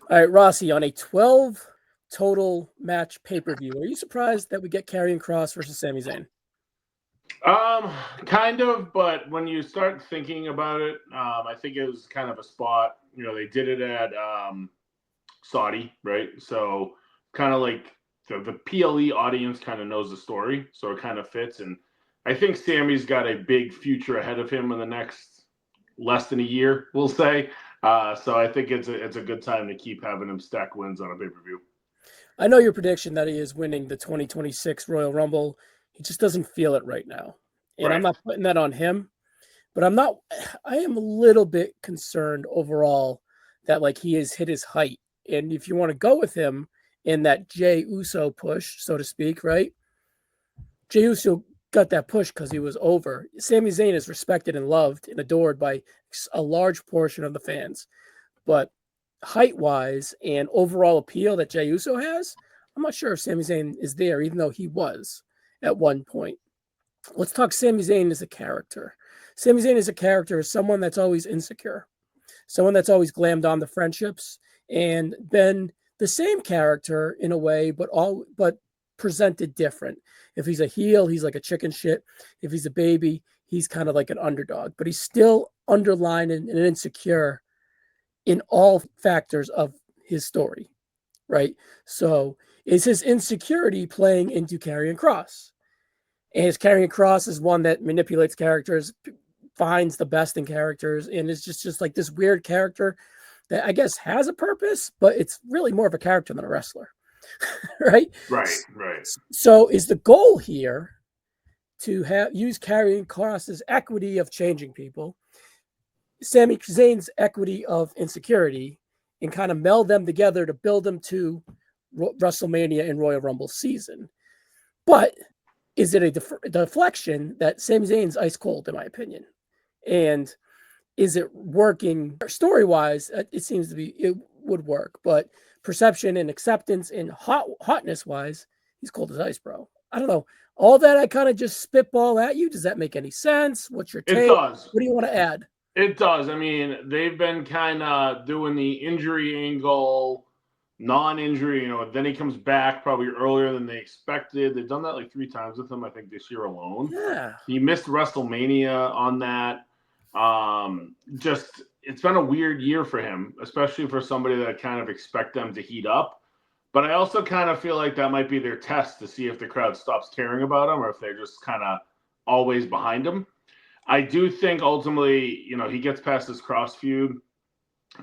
All right, Rossi, on a 12 total match pay-per-view, are you surprised that we get Karrion Kross versus Sami Zayn? Um, kind of, but when you start thinking about it, I think it was kind of a spot. They did it at Saudi, right? So kind of like the PLE audience kind of knows the story, so it kind of fits. And I think Sammy's got a big future ahead of him in the next less than a year, we'll say. So I think it's a good time to keep having him stack wins on a pay per view. I know your prediction that he is winning the 2026 Royal Rumble. He just doesn't feel it right now. And I'm Right. not putting that on him, but I am a little bit concerned overall that like he has hit his height. And if you want to go with him in that Jey Uso push, so to speak, right? Jey Uso got that push because he was over. Sami Zayn is respected and loved and adored by a large portion of the fans. But height wise and overall appeal that Jey Uso has, I'm not sure if Sami Zayn is there, even though he was at one point. Let's talk Sami Zayn as a character. Sami Zayn as a character is someone that's always insecure, someone that's always glammed on the friendships and been the same character in a way, but presented different. If he's a heel, he's like a chicken shit. If he's a baby, he's kind of like an underdog, but he's still underlined and insecure in all factors of his story, right? So is his insecurity playing into Karrion Kross? And his Karrion Kross is one that manipulates characters, finds the best in characters, and is just like this weird character that I guess has a purpose, but it's really more of a character than a wrestler, right? Right, right. So is the goal here to use Karrion Kross's equity of changing people, Sami Zayn's equity of insecurity, and kind of meld them together to build them to WrestleMania and Royal Rumble season. But is it a deflection that Sami Zayn's ice cold, in my opinion? And is it working story wise? It seems to be, it would work, but perception and acceptance and hotness wise, he's cold as ice, bro. I don't know. All that I kind of just spitball at you. Does that make any sense? What's your It take? does. What do you want to add? It does. I mean, they've been kind of doing the injury angle, non-injury. Then he comes back probably earlier than they expected. They've done that like 3 times with him, I think, this year alone. Yeah. He missed WrestleMania on that. Just it's been a weird year for him, especially for somebody that kind of expect them to heat up. But I also kind of feel like that might be their test to see if the crowd stops caring about him or if they're just kind of always behind him. I do think ultimately, he gets past his Cross feud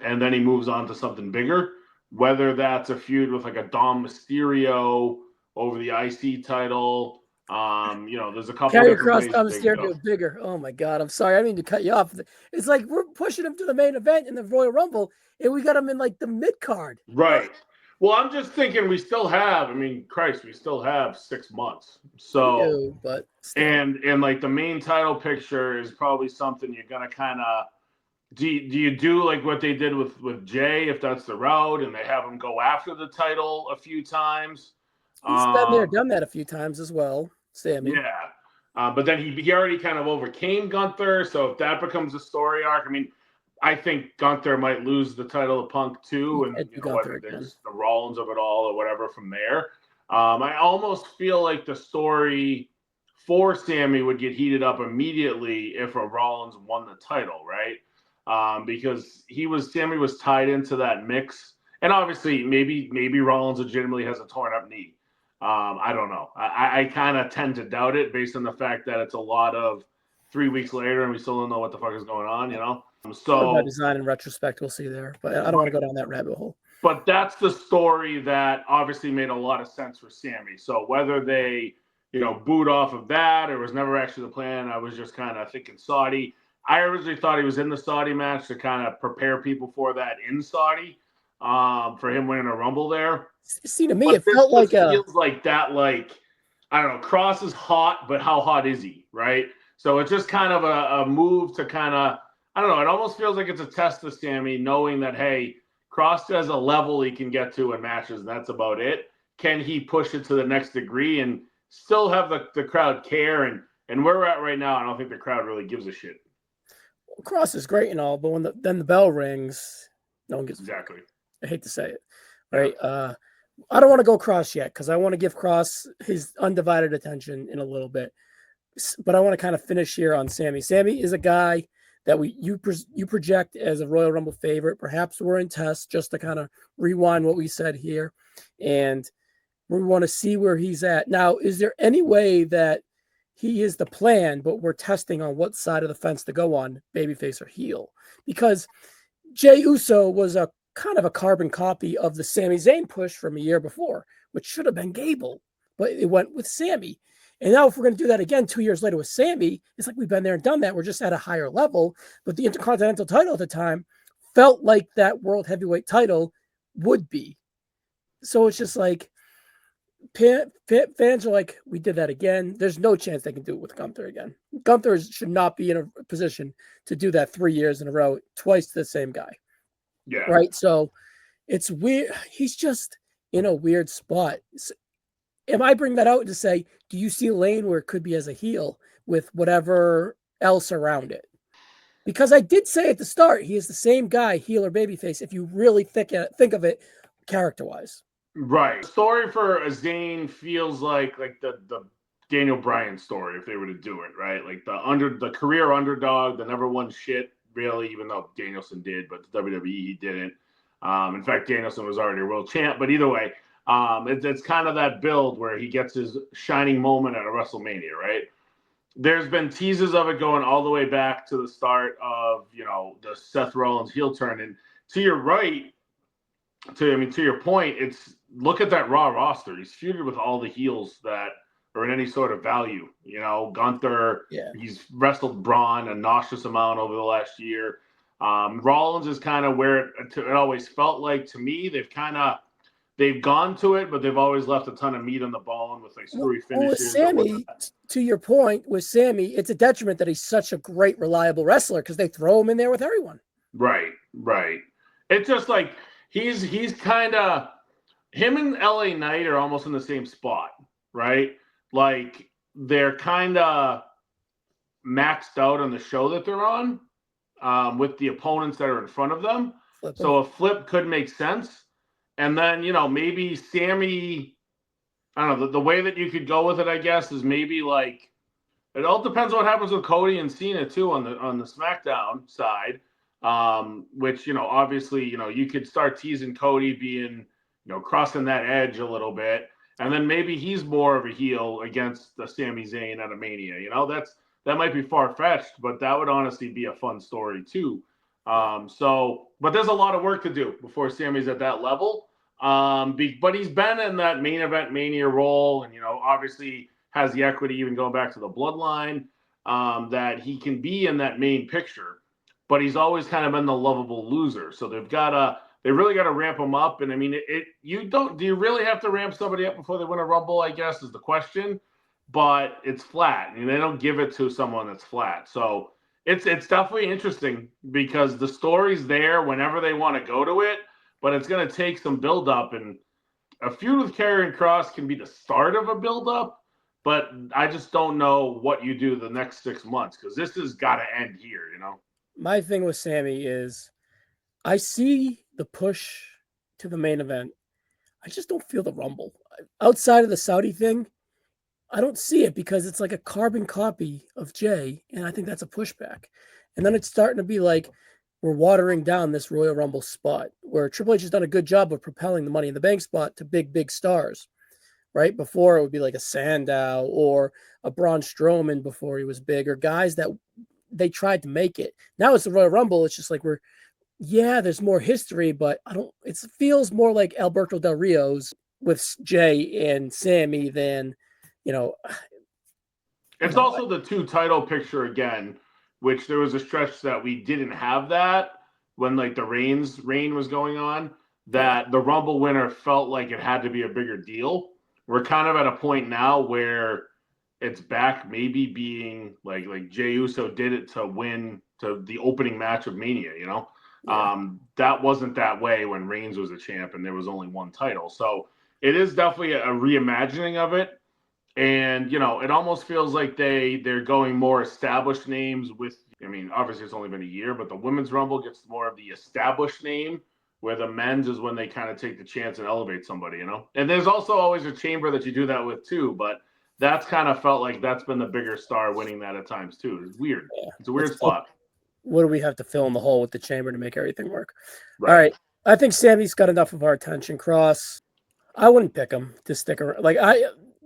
and then he moves on to something bigger, whether that's a feud with like a Dom Mysterio over the IC title. There's a couple Carry different across ways Thomas they can Mysterio go. to bigger. Oh my God. I'm sorry. I didn't mean to cut you off. It's like we're pushing him to the main event in the Royal Rumble and we got him in like the mid card. Right. Well, I'm just thinking we still have, Christ, we still have 6 months. We So, do, but still. and like the main title picture is probably something you're going to kind of do you do like what they did with Jay, if that's the route, and they have him go after the title a few times? He's been there, Um, done that a few times as well, Sammy. yeah, but then he already kind of overcame Gunther, so if that becomes a story arc, I think Gunther might lose the title to Punk too, He and can't do Gunther whether again. there's the Rollins of it all or whatever from there. I almost feel like the story for Sammy would get heated up immediately if a Rollins won the title, right? Because Sammy was tied into that mix, and obviously maybe Rollins legitimately has a torn up knee. I don't know. I kind of tend to doubt it based on the fact that it's a lot of 3 weeks later and we still don't know what the fuck is going on. Probably by So, design and retrospect, we'll see there. But I don't want to go down that rabbit hole. but that's the story that obviously made a lot of sense for Sammy. So whether they, boot off of that or was never actually the plan, I was just kind of thinking Saudi. I originally thought he was in the Saudi match to kind of prepare people for that in Saudi, for him winning a Rumble there. See, to me, But it this felt like just feels like that, I don't know, Cross is hot, but how hot is he, right? So it's just kind of a move to kind of, I don't know, it almost feels like it's a test to Sammy, knowing that, hey, Cross has a level he can get to in matches, and that's about it. Can he push it to the next degree and still have the crowd care? And where we're at right now, I don't think the crowd really gives a shit. Cross is great and all, but when then the bell rings, no one gives Exactly. I hate to say it, right? I don't want to go Kross yet because I want to give Kross his undivided attention in a little bit. But I want to kind of finish here on Sami. Sami is a guy that you project as a Royal Rumble favorite. Perhaps we're in test just to kind of rewind what we said here, and we want to see where he's at. Now, is there any way that he is the plan, but we're testing on what side of the fence to go on, babyface or heel? Because Jey Uso was a kind of a carbon copy of the Sami Zayn push from a year before, which should have been Gable, but it went with Sami. And now if we're going to do that again 2 years later with Sami, it's like we've been there and done that. We're just at a higher level. But the Intercontinental title at the time felt like that World Heavyweight title would be. So it's just like fans are like, we did that again. There's no chance they can do it with Gunther again. Gunther should not be in a position to do that 3 years in a row, twice to the same guy. Yeah. Right. So it's weird. He's just in a weird spot. Am I bringing that out to say, do you see a lane where it could be as a heel with whatever else around it? Because I did say at the start, he is the same guy, heel or babyface, if you really think of it character-wise. Right. The story for a Zayn feels like the Daniel Bryan story if they were to do it, right? Like the career underdog that never won shit, really, even though Danielson did, but the WWE he didn't. In fact, Danielson was already a world champ, but either way, it's kind of that build where he gets his shining moment at a WrestleMania, right? There's been teases of it going all the way back to the start of, the Seth Rollins heel turn. And to your right, to your point, it's look at that Raw roster. He's feuded with all the heels that are in any sort of value. Gunther, he's wrestled Braun a nauseous amount over the last year. Rollins is kind of where it always felt like to me. They've gone to it, but they've always left a ton of meat on the bone with like screwy finishes. With Sami, to your point, with Sami, it's a detriment that he's such a great, reliable wrestler because they throw him in there with everyone. Right. It's just like he's kind of him and LA Knight are almost in the same spot, right? Like they're kind of maxed out on the show that they're on with the opponents that are in front of them. So a flip could make sense. And then, maybe Sami, I don't know, the way that you could go with it, I guess, is maybe like, it all depends on what happens with Cody and Cena, too, on the SmackDown side, which, obviously, you could start teasing Cody being, crossing that edge a little bit. And then maybe he's more of a heel against the Sami Zayn at a Mania. That might be far-fetched, but that would honestly be a fun story, too. But there's a lot of work to do before Sami's at that level. But he's been in that main event Mania role, and obviously has the equity, even going back to the Bloodline, that he can be in that main picture. But he's always kind of been the lovable loser. So they really got to ramp him up. And I mean, do you really have to ramp somebody up before they win a Rumble? I guess is the question. But it's flat, and they don't give it to someone that's flat. So. It's definitely interesting because the story's there whenever they want to go to it, but it's going to take some build-up. And a feud with Karrion Kross can be the start of a build-up, but I just don't know what you do the next 6 months because this has got to end here, My thing with Sami is I see the push to the main event. I just don't feel the Rumble. Outside of the Saudi thing, I don't see it because it's like a carbon copy of Jey, and I think that's a pushback. And then it's starting to be like we're watering down this Royal Rumble spot where Triple H has done a good job of propelling the Money in the Bank spot to big stars, right? Before it would be like a Sandow or a Braun Strowman before he was big, or guys that they tried to make it. Now it's the Royal Rumble. It's just like there's more history, but it feels more like Alberto Del Rio's with Jey and Sami than it's also the two title picture again, which there was a stretch that we didn't have that when like the reign was going on, that the Rumble winner felt like it had to be a bigger deal. We're kind of at a point now where it's back maybe being like Jey Uso did it to win to the opening match of Mania, that wasn't that way when Reigns was a champ and there was only one title. So it is definitely a reimagining of it. And, it almost feels like they're going more established names with, obviously it's only been a year, but the Women's Rumble gets more of the established name where the men's is when they kind of take the chance and elevate somebody, you know? And there's also always a chamber that you do that with too, but that's kind of felt like that's been the bigger star winning that at times too. It's weird. Yeah. It's a weird spot. What do we have to fill in the hole with the chamber to make everything work? Right. All right. I think Sammy's got enough of our attention. Kross, I wouldn't pick him to stick around.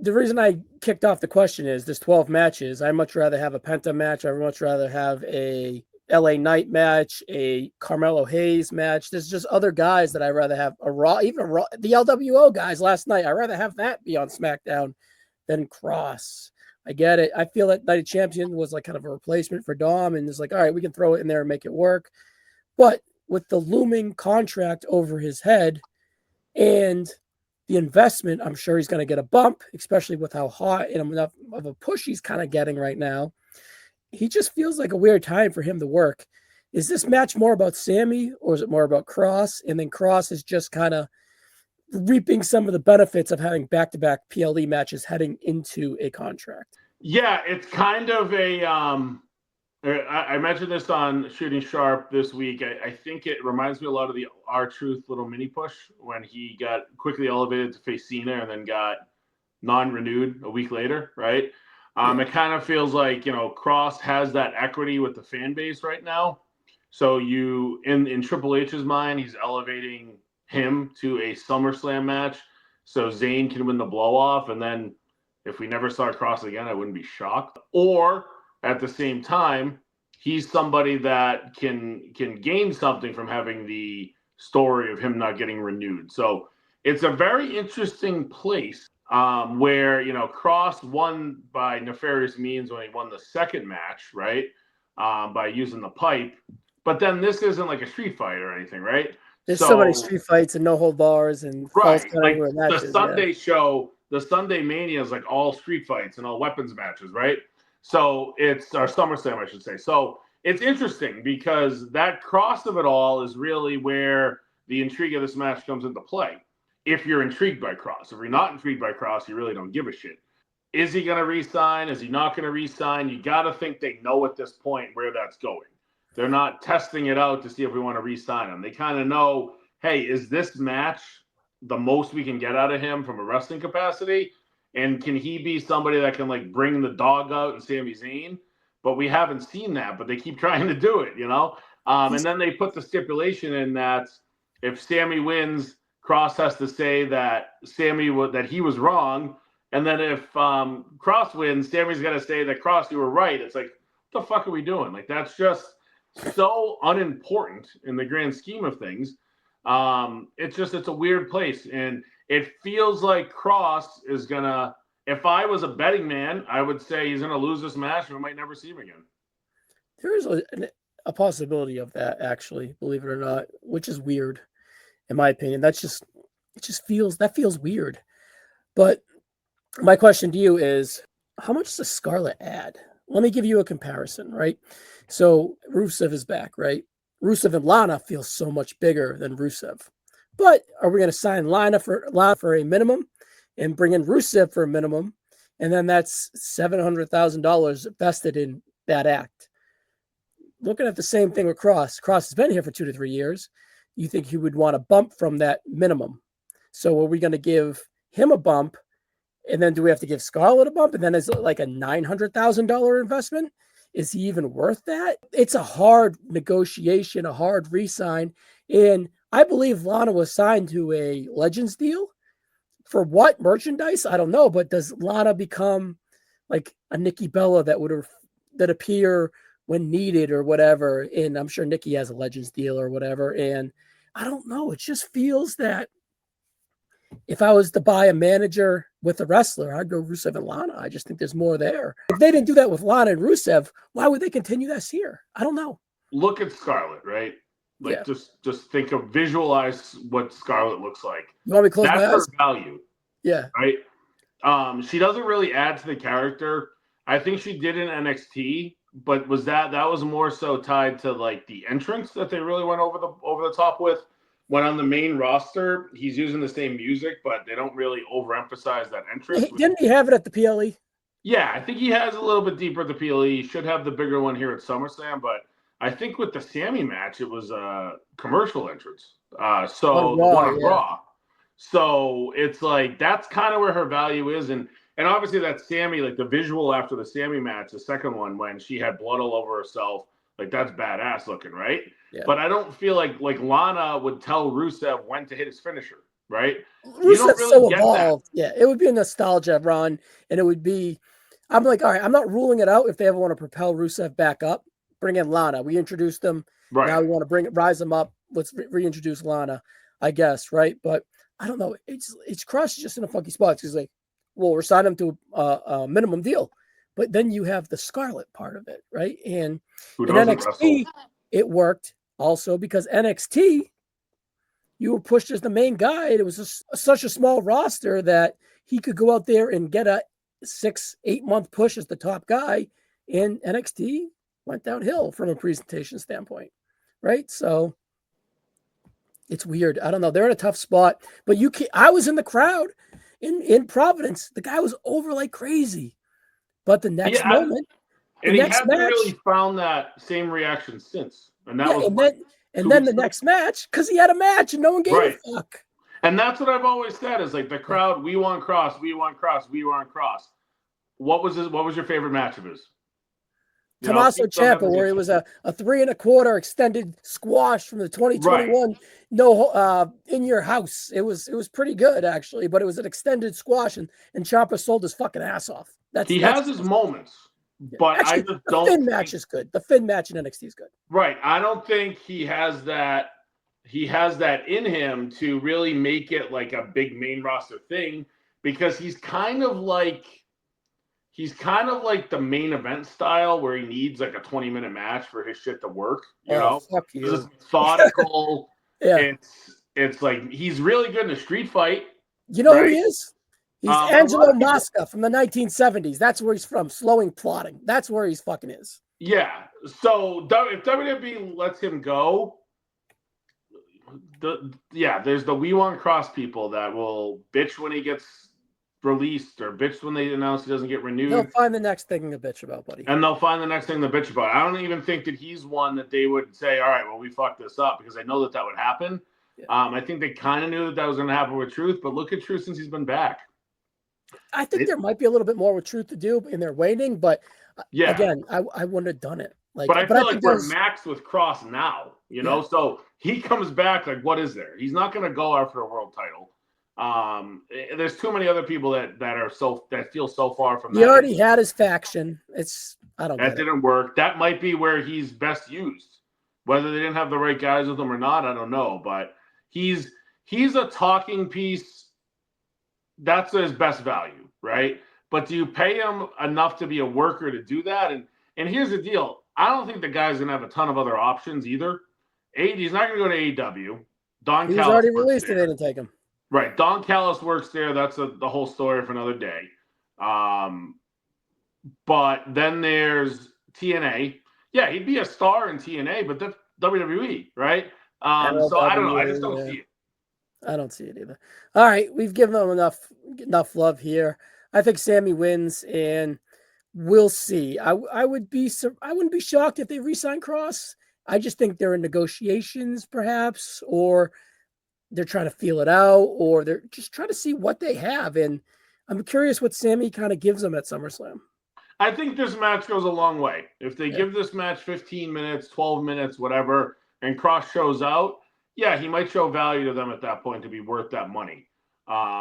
The reason I kicked off the question is there's 12 matches. I'd much rather have a Penta match. I'd much rather have a LA Knight match, a Carmelo Hayes match. There's just other guys that I'd rather have the LWO guys last night. I'd rather have that be on SmackDown than Kross. I get it. I feel that Night of Champions was like kind of a replacement for Dom, and it's like, all right, we can throw it in there and make it work. But with the looming contract over his head and the investment, I'm sure he's going to get a bump, especially with how hot and enough of a push he's kind of getting right now. He just feels like a weird time for him to work. Is this match more about Sami or is it more about Kross? And then Kross is just kind of reaping some of the benefits of having back-to-back PLE matches heading into a contract. Yeah, it's kind of a I mentioned this on Shooting Sharp this week. I think it reminds me a lot of the R-Truth little mini push when he got quickly elevated to face Cena and then got non-renewed a week later, right? It kind of feels like, Kross has that equity with the fan base right now. So in Triple H's mind, he's elevating him to a SummerSlam match so Zayn can win the blow-off. And then if we never saw Kross again, I wouldn't be shocked. Or at the same time, he's somebody that can gain something from having the story of him not getting renewed. So it's a very interesting place where, Kross won by nefarious means when he won the second match, right? By using the pipe. But then this isn't like a street fight or anything, right? There's so many street fights and no hold bars and right. Like matches, the Sunday show, the Sunday Mania is like all street fights and all weapons matches, right? So it's our SummerSlam, I should say. So it's interesting because that Kross of it all is really where the intrigue of this match comes into play. If you're intrigued by Kross, if you're not intrigued by Kross, you really don't give a shit. Is he going to re-sign? Is he not going to re-sign? You got to think they know at this point where that's going. They're not testing it out to see if we want to re-sign him. They kind of know, hey, is this match the most we can get out of him from a wrestling capacity? And can he be somebody that can bring the dog out and Sami Zayn? But we haven't seen that, but they keep trying to do it, And then they put the stipulation in that if Sami wins, Kross has to say that that he was wrong. And then if Kross wins, Sami's got to say that Kross, you were right. It's like, what the fuck are we doing? That's just so unimportant in the grand scheme of things. It's a weird place. And it feels like Kross is going to, if I was a betting man, I would say he's going to lose this match and we might never see him again. There is a possibility of that, actually, believe it or not, which is weird, in my opinion. That feels weird. But my question to you is, how much does Scarlett add? Let me give you a comparison, right? So Rusev is back, right? Rusev and Lana feel so much bigger than Rusev. But are we going to sign Lana for a minimum and bring in Rusev for a minimum? And then that's $700,000 vested in that act. Looking at the same thing with Kross. Kross has been here for 2 to 3 years. You think he would want a bump from that minimum. So are we going to give him a bump? And then do we have to give Scarlett a bump? And then is it like a $900,000 investment? Is he even worth that? It's a hard negotiation, a hard re-sign. And I believe Lana was signed to a Legends deal. For what merchandise? I don't know. But does Lana become like a Nikki Bella that appear when needed or whatever? And I'm sure Nikki has a Legends deal or whatever. And I don't know. It just feels that if I was to buy a manager with a wrestler, I'd go Rusev and Lana. I just think there's more there. If they didn't do that with Lana and Rusev, why would they continue this here? I don't know. Look at Scarlett, right? Just visualize what Scarlett looks like. You want me to close my eyes? That's her value. Yeah. Right? She doesn't really add to the character. I think she did in NXT, but that was more so tied to the entrance that they really went over the top with. When on the main roster, he's using the same music, but they don't really overemphasize that entrance. Didn't he have it at the PLE? Yeah, I think he has a little bit deeper at the PLE. He should have the bigger one here at SummerSlam, but I think with the Sami match, it was a commercial entrance. On So the Raw, one on yeah. Raw. So it's like that's kind of where her value is, and obviously that Sami, like the visual after the Sami match, the second one when she had blood all over herself, like that's badass looking, right? Yeah. But I don't feel like Lana would tell Rusev when to hit his finisher, right? You don't Rusev's really so get evolved. Yeah, it would be a nostalgia run, and it would be. I'm like, all right, I'm not ruling it out if they ever want to propel Rusev back up. Bring in Lana. We introduced them. that, Now right? we want to rise them up. Let's reintroduce Lana, I guess, right? But I don't know. It's Cross just in a funky spot. Because like, well, we're signing him to a minimum deal, but then you have the Scarlet part of it, right? And Who in doesn't NXT, wrestle? it worked also because NXT, you were pushed as the main guy. And it was such a small roster that he could go out there and get a 6-8 month push as the top guy. And NXT went downhill from a presentation standpoint, right? So it's weird. I don't know. They're in a tough spot, but you can't. I was in the crowd in Providence. The guy was over like crazy, but the next Yeah, moment, the and he next hasn't really match, found that same reaction since, and that yeah, was and what, then 2 the weeks ago? next match because he had a match and no one gave a Right. fuck. And that's what I've always said is like the Yeah. crowd, we want Cross, we want Cross, we want Cross. What was your favorite match of his? Tommaso Keep going back Ciampa, and where get it was a 3 1/4 extended squash from the right. 2021 no in your house. It was pretty good actually, but it was an extended squash and Ciampa sold his fucking ass off. He That's has his moments, yeah. but I Actually just the don't Finn match think is good. The Finn match in NXT is good. right. I don't think he has that in him to really make it like a big main roster thing because he's kind of like the main event style where he needs like a 20-minute match for his shit to work, Oh fuck It's you. methodical. Yeah. It's like he's really good in a street fight, You know who he right? is? He's But a lot Angelo of people, Mosca from the 1970s. That's where he's from. Slowing plotting. That's where he's fucking is. yeah. So if WWE lets him go, there's the We Want Cross people that will bitch when he gets released or bitch when they announce he doesn't get renewed. They'll find the next thing to bitch about, buddy. And they'll find the next thing to bitch about. I don't even think that he's one that they would say, all right, well, we fucked this up because I know that would happen. Yeah. I think they kind of knew that was going to happen with Truth, but look at Truth since he's been back. I think there might be a little bit more with Truth to do in their waiting, but yeah, again, I wouldn't have done it. But I feel like we're maxed with Cross now, So he comes back, like, what is there? He's not going to go after a world title. There's too many other people that feel so far from that. He already had his faction. That didn't work. That might be where he's best used. Whether they didn't have the right guys with him or not, I don't know. But he's a talking piece. That's his best value, right? But do you pay him enough to be a worker to do that? And here's the deal. I don't think the guy's going to have a ton of other options either. He's not going to go to AEW. He was already released and they didn't take him. Right. Don Callis works there. That's the whole story for another day. But then there's TNA. Yeah, he'd be a star in TNA, but that's WWE, right? So I don't know. I just don't see it. I don't see it either. All right, we've given them enough love here. I think Sami wins, and we'll see. I wouldn't be shocked if they re-sign Cross. I just think they're in negotiations, perhaps, or they're trying to feel it out, or they're just trying to see what they have. And I'm curious what Sami kind of gives them at SummerSlam. I think this match goes a long way. If they give this match 15 minutes, 12 minutes, whatever, and Cross shows out, yeah, he might show value to them at that point to be worth that money.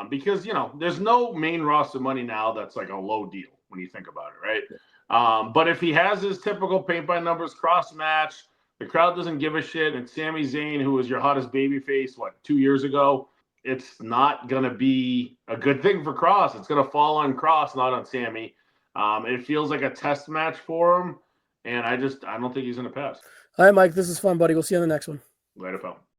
Because, there's no main roster money now that's like a low deal when you think about it, right? But if he has his typical paint-by-numbers Cross match, the crowd doesn't give a shit, and Sami Zayn, who was your hottest babyface, 2 years ago, it's not going to be a good thing for Cross. It's going to fall on Cross, not on Sami. It feels like a test match for him, and I don't think he's going to pass. All right, Mike, this is fun, buddy. We'll see you on the next one. Later, pal.